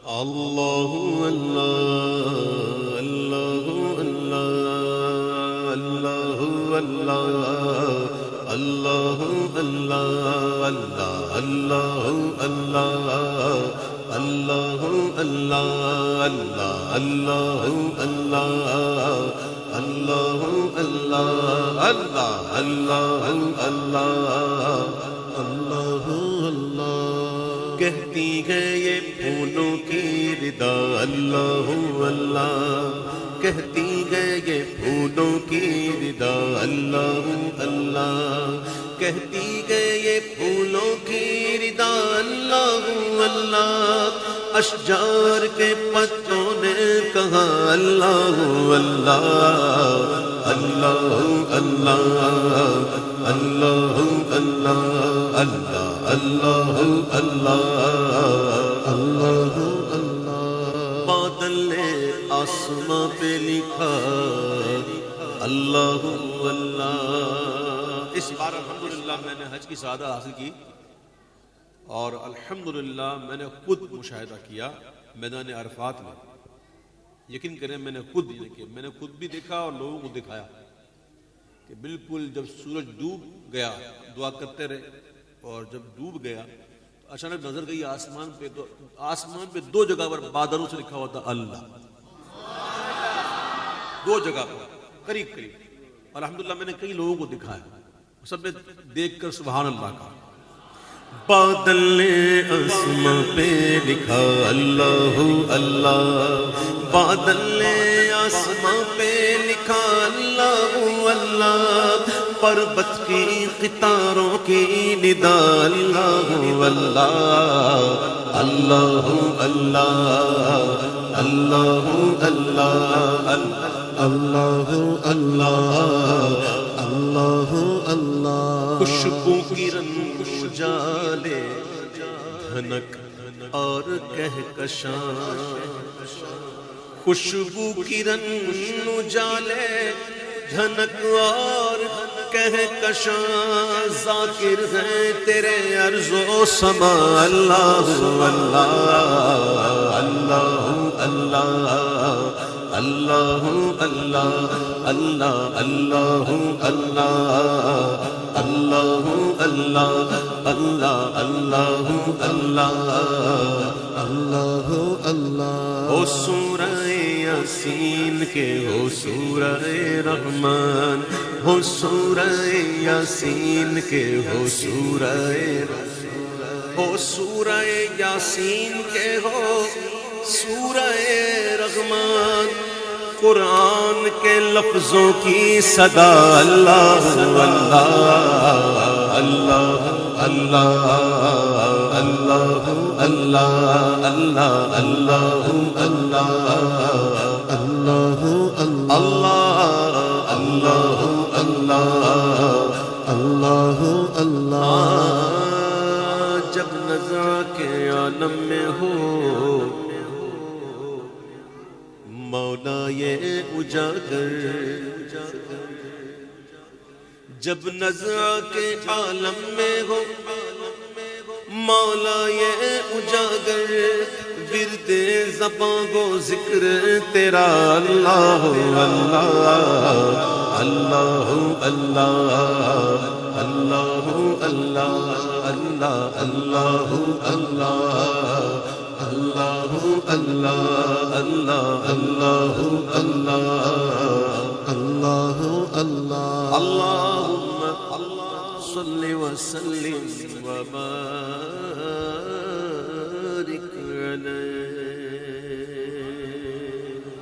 اللہ اللہ اللہ اللہ اللہ اللہ اللہ اللہ اللہ اللہ اللہ اللہ اللہ اللہ اللہ اللہ اللہ کہتی ہے یہ پھولوں کی ردا اللہ اللہ کہتی ہے یہ پھولوں کی ردا اللہ اللہ کہتی ہے یہ پھولوں کی ردا اللہ اللہ اشجار کے پتوں نے کہا اللہ اللہ اللہ اللہ اللہ اللہ اللہ اللہ اللہ اللہ بادل نے آسماں پہ لکھا اللہ اللہ۔ اس بار الحمدللہ میں نے حج کی سعادت حاصل کی اور الحمدللہ میں نے خود مشاہدہ کیا میدان عرفات میں۔ یقین کریں میں نے خود بھی دیکھا اور لوگوں کو دکھایا کہ بالکل جب سورج ڈوب گیا دعا کرتے رہے اور جب ڈوب گیا تو اچانک نظر گئی آسمان پہ، تو آسمان پہ دو جگہ پر بادلوں سے لکھا ہوا تھا اللہ، دو جگہ پر قریب قریب۔ الحمدللہ میں نے کئی لوگوں کو دکھایا، سب نے دیکھ کر سبحان اللہ کہا۔ بادل نے آسمان پہ لکھا اللہ اللہ، بادل نے آسمان پہ لکھا اللہ اللہ، پربت کی قطاروں کی ندا اللہ اللہ اللہ اللہ اللہ اللہ اللہ اللہ اللہ۔ خوشبو کی رنگ اجالے دھنک اور کہکشاں، خوشبو کی رنگ اجالے دھنک اور کہکشاں، ذاکر ہیں تیرے عرض و سما اللہ اللہ اللہ اللہ اللہ اللہ اللہ اللہ اللہ اللہ اللہ اللہ اللہ اللہ اللہ۔ ہو سورہ یاسین کے، ہو سورہ رحمان، ہو سورہ یاسین کے، ہو سورہ ہو سورہ یاسین کے، ہو سورہ رحمان، قرآن کے لفظوں کی صدا اللہ اللہ اللہ اللہ اللہ اللہ اللہ اللہ اللہ اللہ اللہ۔ جب نظر کے عالم میں ہو مولا یہ اجاگر، جب نظر کے عالم میں ہو مولا یہ اجاگر، ورد زباں گو ذکر تیرا اللہ اللہ اللہ اللہ اللہ اللہ اللہ اللہ اللہ اللہ اللہ اللہ اللہ اللہ۔ اللہم صل وسلم وبارک